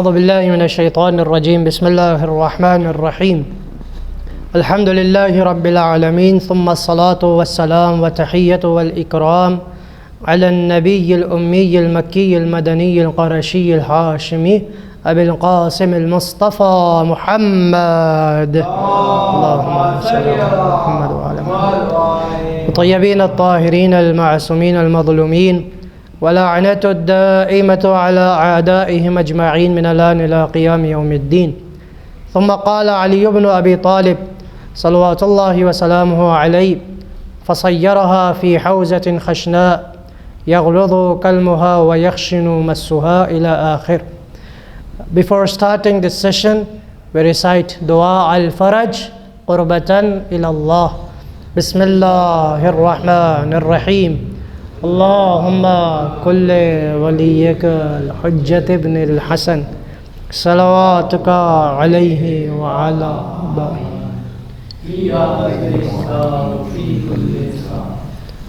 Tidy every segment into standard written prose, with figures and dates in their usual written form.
أعوذ بالله من الشيطان الرجيم بسم الله الرحمن الرحيم الحمد لله رب العالمين ثم الصلاة والسلام وتحية والإكرام على النبي الأمي المكي المدني القرشي الهاشمي أبي القاسم المصطفى محمد اللهم صل على محمد وعلى محمد الطيبين الطاهرين المعصومين المظلومين ولعنة الدائمة على أعدائهم أجمعين من الآن إلى قيام يوم الدين. ثم قال علي بن أبي طالب صلوات الله وسلامه عليه فصيرها في حوزة خشناء يغلظ كلمها ويخشن مسها إلى آخر. Before starting this session, we recite Dua al-Faraj Qurbatan ilallah. Bismillahirrahmanirrahim. Allahumma kulli waliyaka al-Hujjat ibn al-Hasan salawatuka alayhi wa ala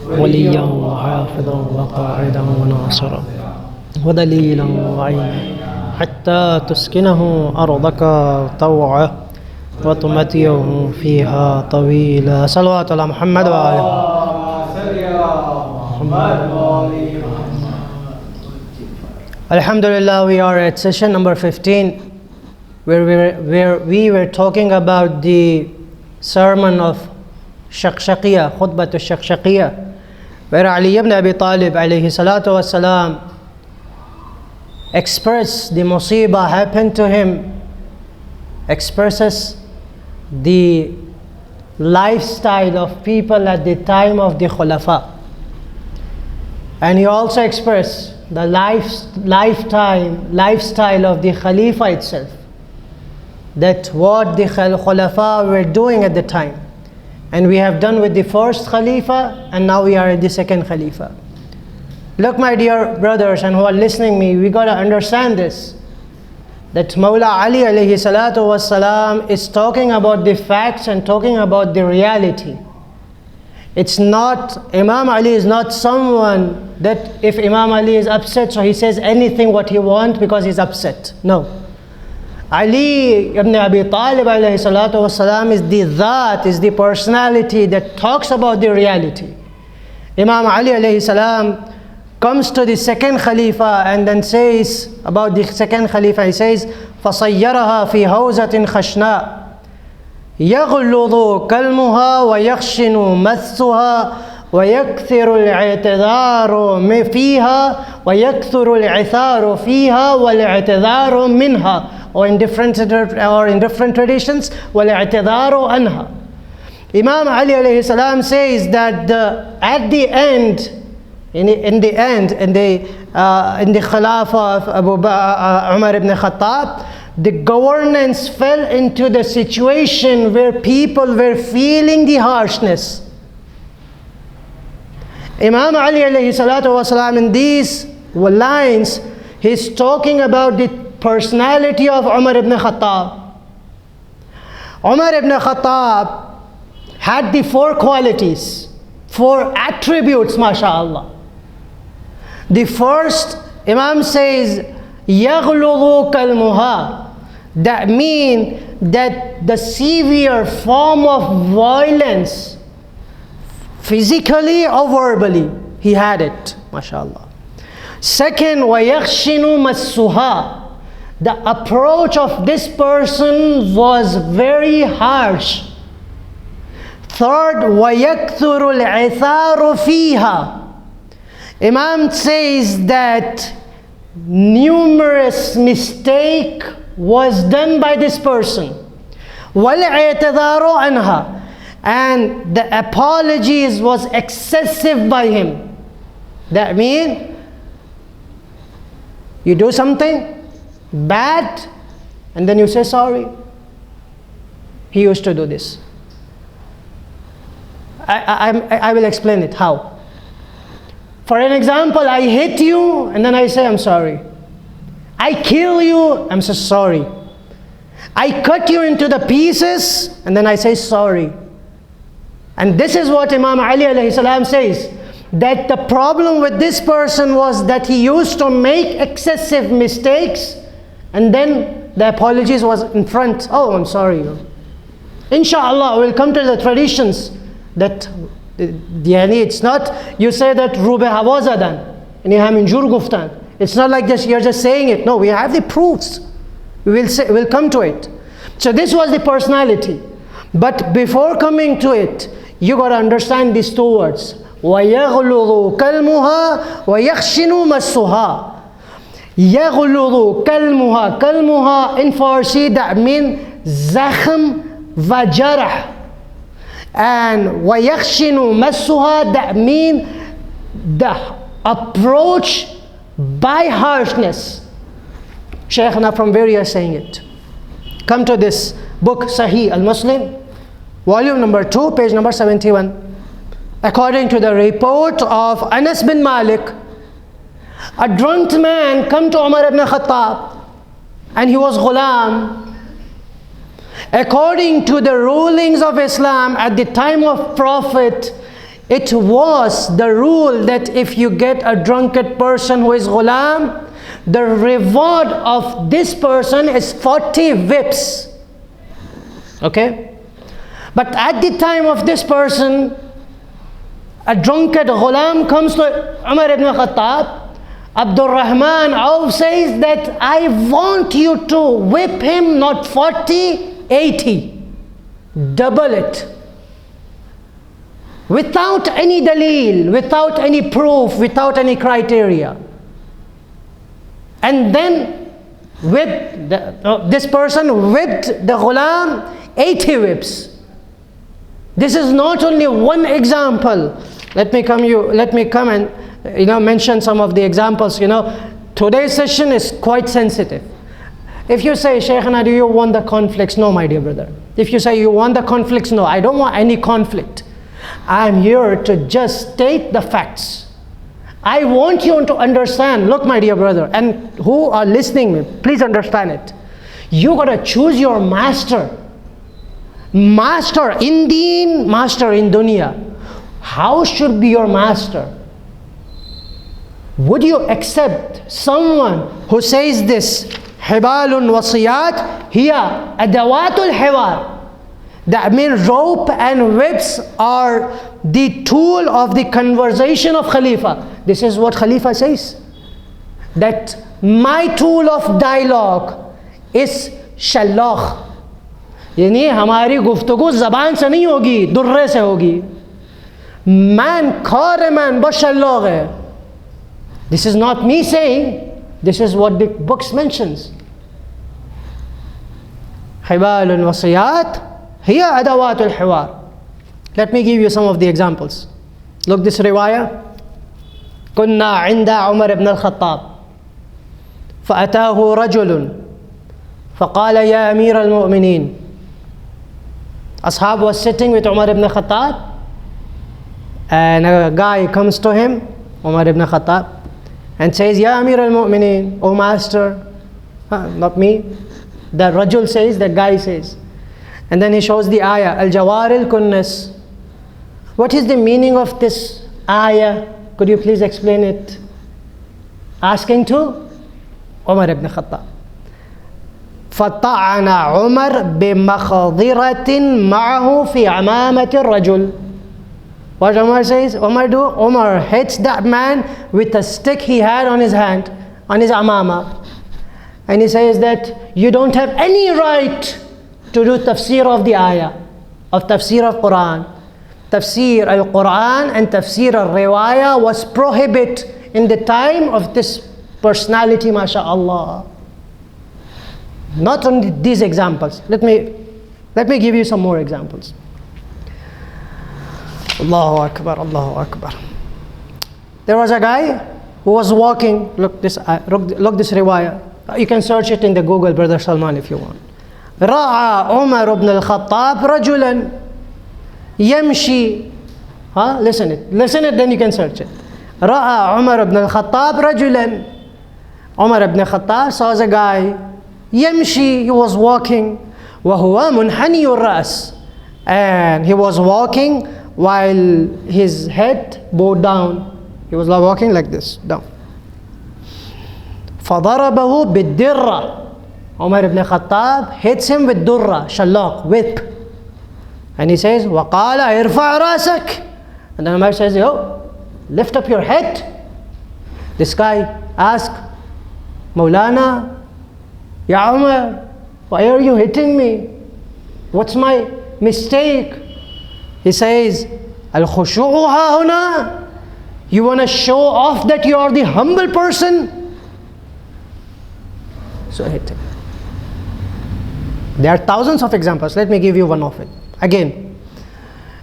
waliyan wa hafidhan wa qa'idan wa nasiran wa dalilan wa aynan حتى تسكنه أرضك طوعا وتمتعه فيها طويلا صلوات على محمد وآله. Alhamdulillah, we are at session number 15 where we were talking about the sermon of Shaqshaqiya, Khutbah to Shaqshaqiya, where Ali ibn Abi Talib alayhi salatu wassalam express the musibah happened to him, expresses the lifestyle of people at the time of the Khulafa. And he also expressed the lifestyle of the Khalifa itself, that what the Khulafa were doing at the time. And we have done with the first Khalifa, and now we are at the second Khalifa. Look, my dear brothers and who are listening me, we got to understand this, that Mawla Ali alayhi salatu wassalam is talking about the facts and talking about the reality. It's not, Imam Ali is not someone that if Imam Ali is upset, so he says anything what he wants because he's upset. No. Ali ibn Abi Talib alayhi salatu wassalam is the Dhat, is the personality that talks about the reality. Imam Ali alayhi salam comes to the second Khalifa and then says about the second Khalifa, he says, فَصَيَّرَهَا فِي هَوْزَةٍ خَشْنَاءٍ يَغْلُظُ كَلْمُهَا وَيَخْشِنُ مَثُّهَا وَيَكْثِرُ الْاعْتِذَارُ فِيهَا وَيَكْثُرُ الْعِثَارُ فِيهَا وَالْاعْتِذَارُ مِنْهَا, or in different traditions, وَالْاعْتِذَارُ عَنْهَا. Imam Ali alayhi salam says that at the end, in the Khilafah of Umar ibn Khattab, the governance fell into the situation where people were feeling the harshness. Imam Ali alayhi salatu wasalam, in these lines, he's talking about the personality of Umar ibn Khattab. Umar ibn Khattab had the four qualities, four attributes, mashallah. The first, Imam says, يَغْلُظُ كَالْمُهَا. That means that the severe form of violence, physically or verbally, he had it, mashallah. Second, وَيَخْشِنُ مَسُّهَا. The approach of this person was very harsh. Third, وَيَكْثُرُ الْعِثَارُ فِيهَا. Imam says that numerous mistake was done by this person. وَالْاعْتِذَارُ عَنْهَا. And the apologies was excessive by him. That means you do something bad and then you say sorry. He used to do this. I will explain it how. For an example, I hit you and then I say I'm sorry. I kill you, I'm so sorry. I cut you into the pieces and then I say sorry. And this is what Imam Ali alayhi salam says, that the problem with this person was that he used to make excessive mistakes And then the apologies was in front. Oh, I'm sorry. Inshallah, we'll come to the traditions that it's not, you say that Rube Havazadan, and you have injur guftan. It's not like just you're just saying it. No, we have the proofs. We'll come to it. So this was the personality. But before coming to it, you got to understand these two words. وَيَغْلُظُ كَلْمُهَا وَيَخْشِنُ مَسُّهَا. يَغْلُظُ كَلْمُهَا. Kalmuha in Farsi that means zakhm wa jarh. And وَيَخْشِنُ مَسُّهَا that means the approach by harshness. Shaykhna from where you are saying it. Come to this book Sahih al-Muslim, volume number 2, page number 71. According to the report of Anas bin Malik, a drunk man come to Umar ibn Khattab and he was ghulam. According to the rulings of Islam at the time of Prophet, it was the rule that if you get a drunkard person who is ghulam, the reward of this person is 40 whips. Okay? But at the time of this person, a drunkard ghulam comes to Umar ibn Khattab. Abdul Rahman Auf says that I want you to whip him not 40, 80. Double it. Without any dalil, without any proof, without any criteria. And then this person whipped the ghulam 80 whips. This is not only one example. Let me come and mention some of the examples. Today's session is quite sensitive. If you say, Shaykhana, do you want the conflicts? No, my dear brother. If you say you want the conflicts, no, I don't want any conflict. I am here to just state the facts. I want you to understand. Look, my dear brother, and who are listening, please understand it. You got to choose your master. Master in deen, master in dunya. How should be your master? Would you accept someone who says this? Hibalun wasiyat hiya adawatul hiwar. That means rope and whips are the tool of the conversation of Khalifa. This is what Khalifa says. That my tool of dialogue is shallakh. यानी हमारी गुफ्तगू ज़बान से नहीं होगी, दुर्रे से होगी. Man, khar man, बहुत शल्लाक है. This is not me saying. This is what the books mentions. حبال الوصيات هي أدوات الحوار. Let me give you some of the examples. Look this riwayah. كنا عند عمر بن الخطاب فأتاه رجل فقال يا أمير المؤمنين. Ashab was sitting with Umar ibn Khattab, and a guy comes to him, Umar ibn Khattab, and says, Ya Amir al-Mu'mineen, O Master. Not me. The Rajul says, that guy says. And then he shows the ayah, Al-Jawar al-Kunnas. What is the meaning of this ayah? Could you please explain it? Asking to Umar ibn Khattab. فطعن عمر بمخضرة معه في عمامة الرجل. What Umar says? Umar do? Umar hits that man with a stick he had on his hand, on his amama. And he says that you don't have any right to do tafsir of the ayah, of tafsir of Quran. Tafsir al-Quran and tafsir al-riwayah was prohibited in the time of this personality, mashallah. Not only these examples. Let me give you some more examples. Allahu Akbar, Allahu Akbar. There was a guy who was walking. Look this riwayah. You can search it in the Google, Brother Salman, if you want. رأى عمر بن الخطاب رجلا يمشي. Listen it, then you can search it. رأى عمر بن الخطاب رجلا. Umar ibn Khattab saw a guy. يمشي, he was walking. وهو منحني الرأس. And he was walking while his head bowed down. He was walking like this, down. فضربه بالدرة. Umar ibn Khattab hits him with durra, shallaq, whip. And he says, وَقَالَ إِرْفَعْ رَاسَكَ. And then Umar says, yo, lift up your head. This guy asked, Maulana, Ya Umar, why are you hitting me? What's my mistake? He says, Al-khushu'u hahuna. You want to show off that you are the humble person? So hit him. There are thousands of examples. Let me give you one of it. Again,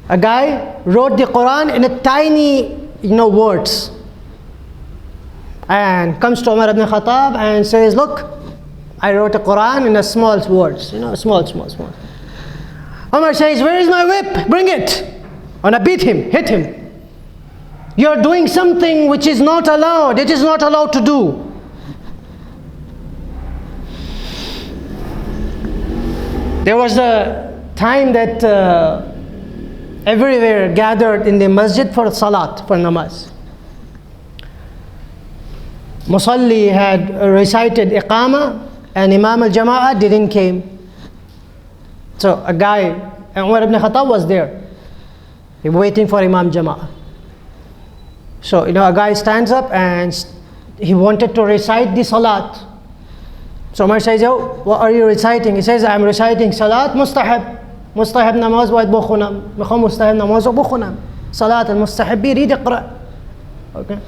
a guy wrote the Quran in a tiny, words. And comes to Umar ibn Khattab and says, look, I wrote a Quran in a small words, small. Umar says, where is my whip? Bring it. And I beat him, hit him. You're doing something which is not allowed. It is not allowed to do. There was a time that everywhere gathered in the masjid for salat, for namaz. Musalli had recited iqama and Imam al-Jama'ah didn't came. So a guy, and Umar ibn Khattab was there. He was waiting for Imam Jama'ah. So, a guy stands up and he wanted to recite the salat. So Umar says, yo, what are you reciting? He says, I'm reciting salat mustahab. Mustahab namaz wa bukhunam. Mikham mustahab namaz wa bukhunam. Salat al-mustahab bi read iqra. Okay.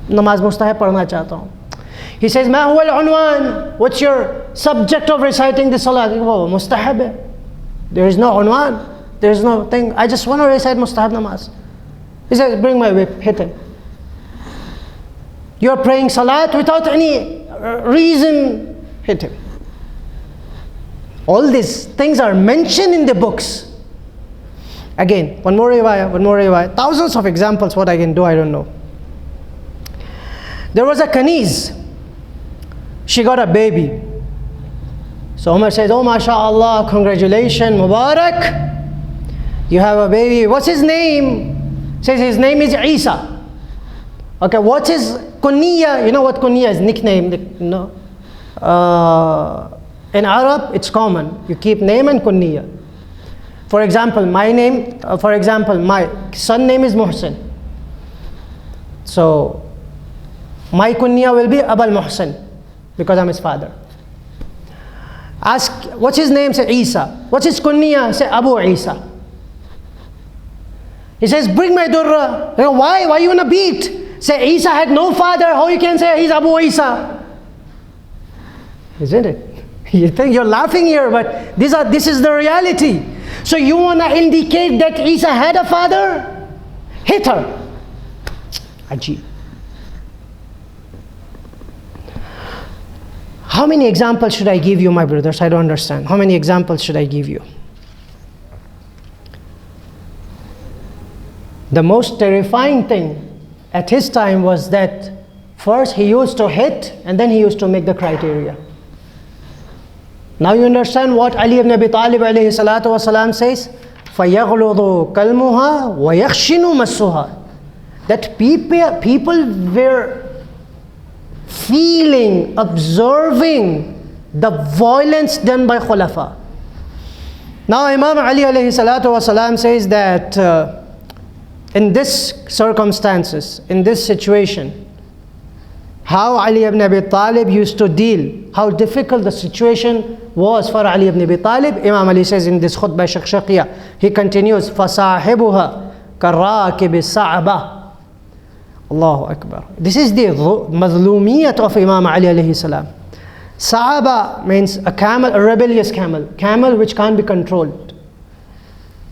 Namaz mustahab padhna chahta hu. He says, ma huwa al-unwan? What's your subject of reciting the salat? Oh, mustahab hai. There is no unwan. There is no thing. I just want to recite mustahab namaz. He says, bring my whip, hit him. You're praying salat without any reason, hit him. All these things are mentioned in the books. Again, one more riwayah. Thousands of examples, what I can do, I don't know. There was a Kaniz. She got a baby. So Umar says, oh mashallah, congratulations, Mubarak. You have a baby. What's his name? Says his name is Isa. Okay, what's his kunniya? You know what kunniya is? Nickname. In Arab, it's common. You keep name and kunniya. For example, my son name is Muhsin. So, my kunniya will be Abul Muhsin, because I'm his father. Ask, what's his name? Say Isa. What's his kunniya? Say Abu Isa. He says, bring my durra. Why? Why you wanna beat? Say, Isa had no father. How you can say he's Abu Isa? Isn't it? You think you're laughing here, but this is the reality. So you wanna indicate that Isa had a father? Hit her. Ajib. How many examples should I give you, my brothers? I don't understand. How many examples should I give you? The most terrifying thing at his time was that first he used to hit and then he used to make the criteria. Now you understand what Ali ibn Abi Talib alayhi salatu wasalam says? فَيَغْلُضُ كَلْمُهَا وَيَخْشِنُ مَسُّهَا. That people were feeling, observing the violence done by Khulafa. Now Imam Ali alayhi salatu wasalam says that in this circumstances, in this situation, how Ali ibn Abi Talib used to deal, how difficult the situation was for Ali ibn Abi Talib. Imam Ali says in this khutbah Shaqshaqiya, he continues, فَصَاحِبُهَا كَالرَّاكِبِ الصَّعْبَةِ. Allahu Akbar. This is the mazlumiyat of Imam Ali alayhi salam. Sa'aba means a camel, a rebellious camel which can't be controlled.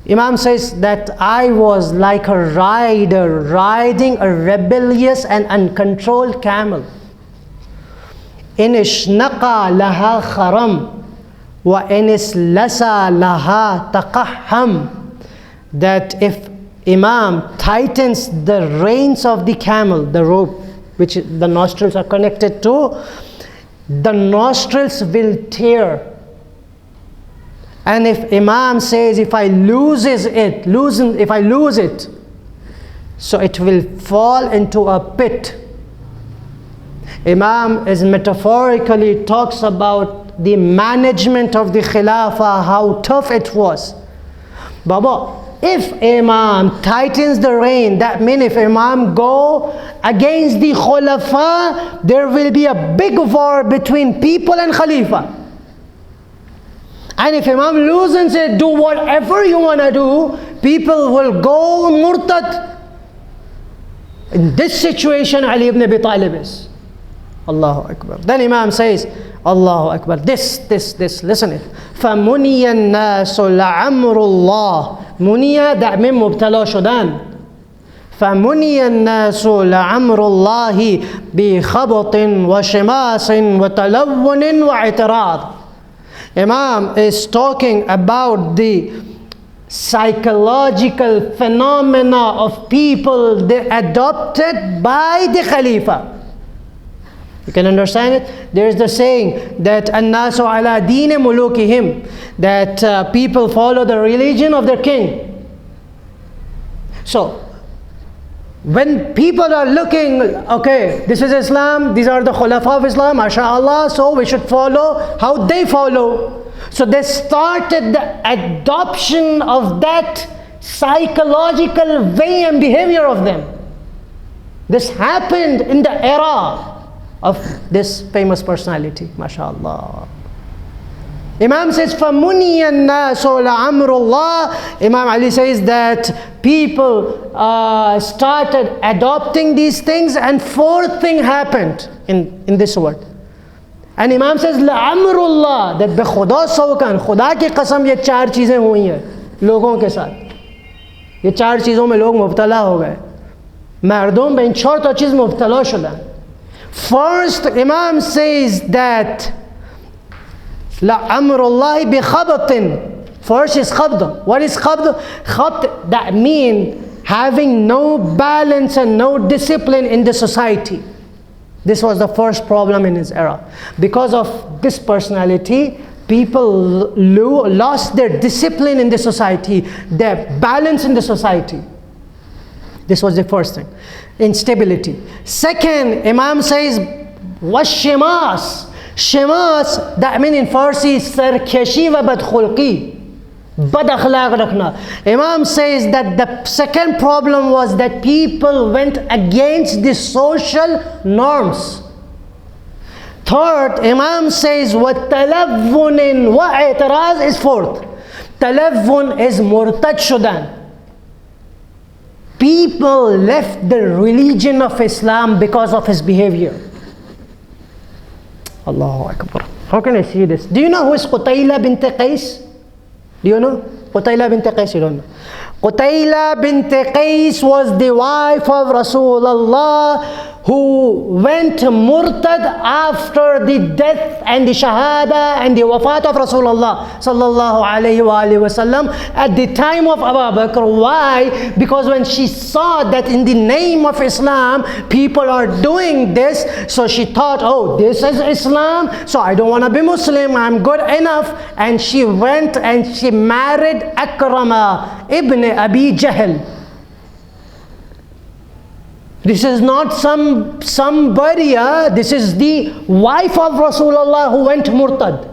Imam says that I was like a rider riding a rebellious and uncontrolled camel. In ishnaqa laha kharam wa in islasa laha taqahham. That if Imam tightens the reins of the camel, the rope which the nostrils are connected to, the nostrils will tear. And if Imam says, if I lose it, so it will fall into a pit. Imam is metaphorically talks about the management of the Khilafah, how tough it was. Baba, if Imam tightens the rein, that means if Imam go against the Khulafa, there will be a big war between people and Khalifa. And if Imam loosens it, do whatever you want to do, people will go murtad. In this situation, Ali ibn Abi Talib is. Allahu Akbar. Then Imam says, Allahu Akbar. This, listen it. فَمُنِيَ النَّاسُ لَعَمْرُ اللَّهِ. Muniya, that means mubtala shudan. فَمُنِيَ النَّاسُ لَعَمْرُ اللَّهِ بِخَبَطٍ وَشِمَاسٍ وَتَلَوُّنٍ وَاعْتِرَاضٍ. Imam is talking about the psychological phenomena of people adopted by the Khalifa. You can understand it? There is the saying that النَّاسُ عَلَى دِينِ مُلُوكِهِمْ, that people follow the religion of their king. So, when people are looking, okay, this is Islam, these are the Khulafa of Islam, mashallah, so we should follow how they follow. So they started the adoption of that psychological way and behavior of them. This happened in the era of this famous personality, mashallah. Imam says, فَمُنِيَ النَّاسُ لَعَمْرُ اللَّهِ. Imam Ali says that people started adopting these things, and fourth thing happened in this word. And Imam says, لَعَمْرُ اللَّهِ, that بِخُدَى سَوْكَن, खुदा की कसम ये चार चीज़ें हुई हैं लोगों के साथ. ये चार चीज़ों में लोग मुब्तला हो गए. मर्दों में इन चार चीज़ मुब्तला शुदा. First, Imam says that لَعَمْرُ اللَّهِ بِخَبَطٍ. First is khabd. What is khabd? Khabd, that means having no balance and no discipline in the society. This was the first problem in his era. Because of this personality, people lost their discipline in the society, their balance in the society. This was the first thing. Instability. Second, Imam says, وَالشِّمَاسِ. Shimas, that means in Farsi, sarkeshi wa badkhulqi. Bad akhlaq rakhna. Imam says that the second problem was that people went against the social norms. Third, Imam says وَتَلَوُّنٍ وَاعْتِرَاضٍ is fourth. Talawun is murtad shudan. People left the religion of Islam because of his behavior. Allahu Akbar. How can I see this? Do you know who is Qutayla bint Qais? Do you know? Qutayla bint Qais, you don't know. Qutayla bint Qais was the wife of Rasulullah, who went murtad after the death and the shahada and the wafat of Rasulullah sallallahu alayhi wa sallam at the time of Abu Bakr. Why? Because when she saw that in the name of Islam people are doing this, so she thought, oh, this is Islam, so I don't want to be Muslim, I'm good enough. And she went and she married Akrama ibn Abi Jahl. This is not somebody, this is the wife of Rasulullah who went murtad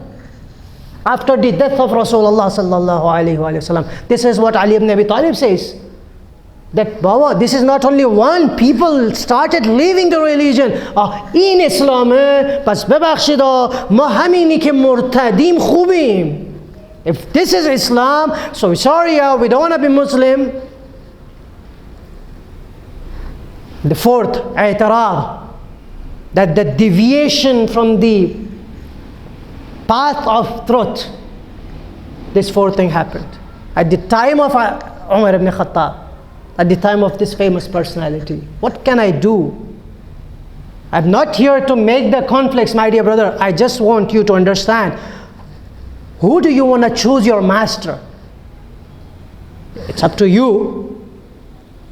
after the death of Rasulullah sallallahu alayhi wa sallam. This is what Ali ibn Abi Talib says. That Baba, this is not only one, people started leaving the religion. In Islam, pas bebakhshida, ma hamini ke murtadim khubim. If this is Islam, so sorry, we don't want to be Muslim. The fourth, i'tirad, that the deviation from the path of truth. This fourth thing happened at the time of Umar ibn Khattab, at the time of this famous personality. What can I do? I'm not here to make the conflicts, my dear brother. I just want you to understand, who do you want to choose your master? It's up to you.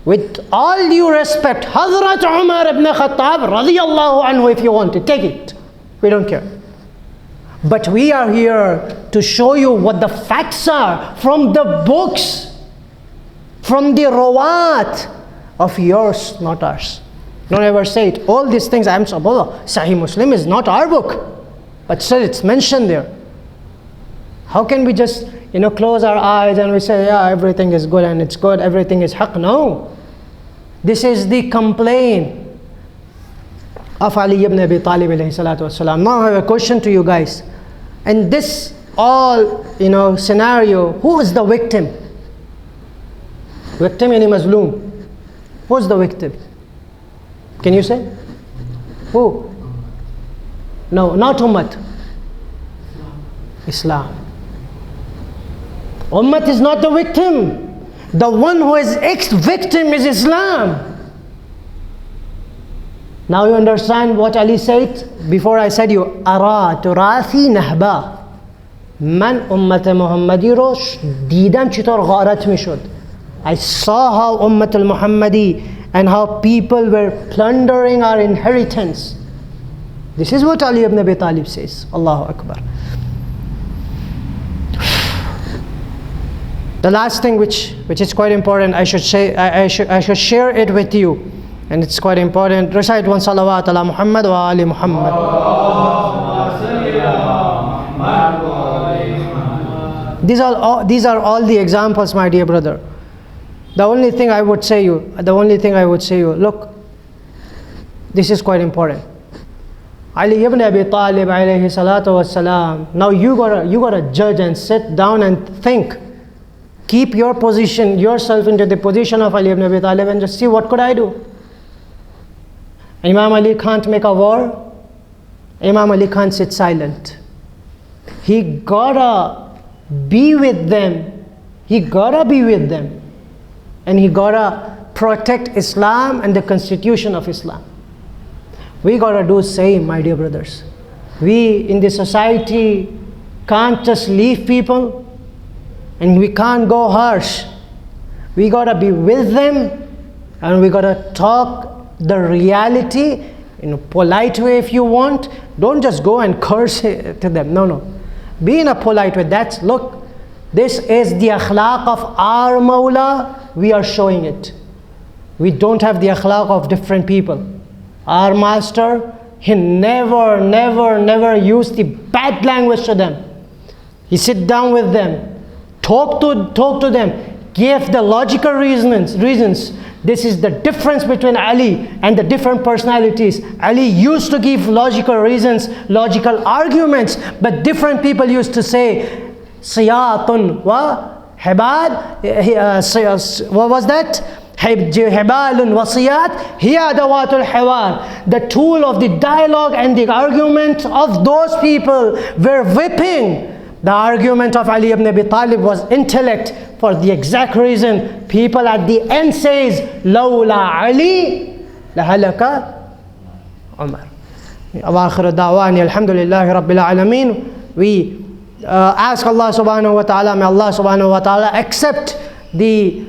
With all due respect, Hazrat Umar ibn Khattab radiyallahu anhu, if you want to take it, we don't care. But we are here to show you what the facts are from the books, from the rawat of yours, not ours. Don't ever say it. All these things, I'm so, Sahih Muslim is not our book. But still it's mentioned there. How can we just, close our eyes and we say, yeah, everything is good and it's good, everything is haqq? No. This is the complaint of Ali ibn Abi Talib alayhi salatu wasalam. Now I have a question to you guys. In this all, scenario, who is the victim? Victim yani mazloom. Who is the victim? Can you say? Who? No, not Ummat. Islam. Ummat is not the victim. The one who is ex-victim is Islam. Now you understand what Ali said? Before I said you, Ara turathi nahba. Man ummat Muhammadi ro didam chitor gharat mishud. I saw how Ummat al-Muhammadi and how people were plundering our inheritance. This is what Ali ibn Abi Talib says. Allahu Akbar. The last thing which is quite important, I should say, I should share it with you, and it's quite important. Recite one salawat ala Muhammad wa ali Muhammad. These are all the examples, my dear brother. The only thing I would say you, look, this is quite important. Ali ibn Abi Talib alayhi salatu wassalam. Now you gotta judge and sit down and think. Keep your position, yourself into the position of Ali ibn Abi Talib and just see what could I do. Imam Ali can't make a war. Imam Ali can't sit silent. He gotta be with them. And he gotta protect Islam and the constitution of Islam. We gotta do same, my dear brothers. We in the society can't just leave people. And we can't go harsh. We gotta be with them and we gotta talk the reality in a polite way if you want. Don't just go and curse to them. No. Be in a polite way. Look, this is the akhlaq of our Mawla. We are showing it. We don't have the akhlaq of different people. Our master, he never used the bad language to them. He sit down with them. Talk to them. Give the logical reasons. This is the difference between Ali and the different personalities. Ali used to give logical reasons, logical arguments, but different people used to say, Siyatun wa Hibad, what was that? Hibalun wa Siyat, hiya adawatul hiwar. The tool of the dialogue and the argument of those people were whipping. The argument of Ali ibn Abi Talib was intellect, for the exact reason people at the end says, Lawla Ali lahalaka Umar. Wa akhiru da'wani alhamdulillahi rabbil alameen. We ask Allah subhanahu wa ta'ala, may Allah subhanahu wa ta'ala accept the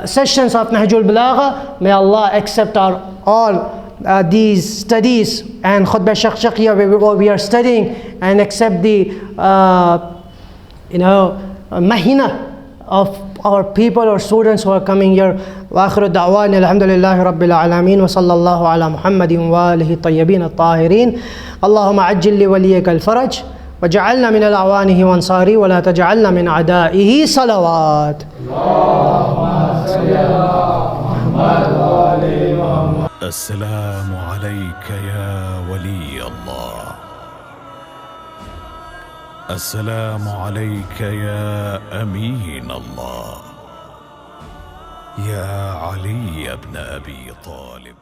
sessions of Nahjul Balagha. May Allah accept all these studies and Khutbah Shaqshaqiya we are studying, and accept the mahina of our people or students who are coming here. Wa akhiru da'wani alhamdulillahi rabbil alameen wa sallallahu ala Muhammadin wa alihi tayyibin at-tahirin. Allahumma ajjil li waliyaka al-faraj waj'alna min al-awanihi wa ansari wa la taj'alna min a'da'ihi salawat. Allahumma salli ala Muhammad wa ali Muhammad. السلام عليك يا ولي الله. السلام عليك يا أمين الله. يا علي بن أبي طالب.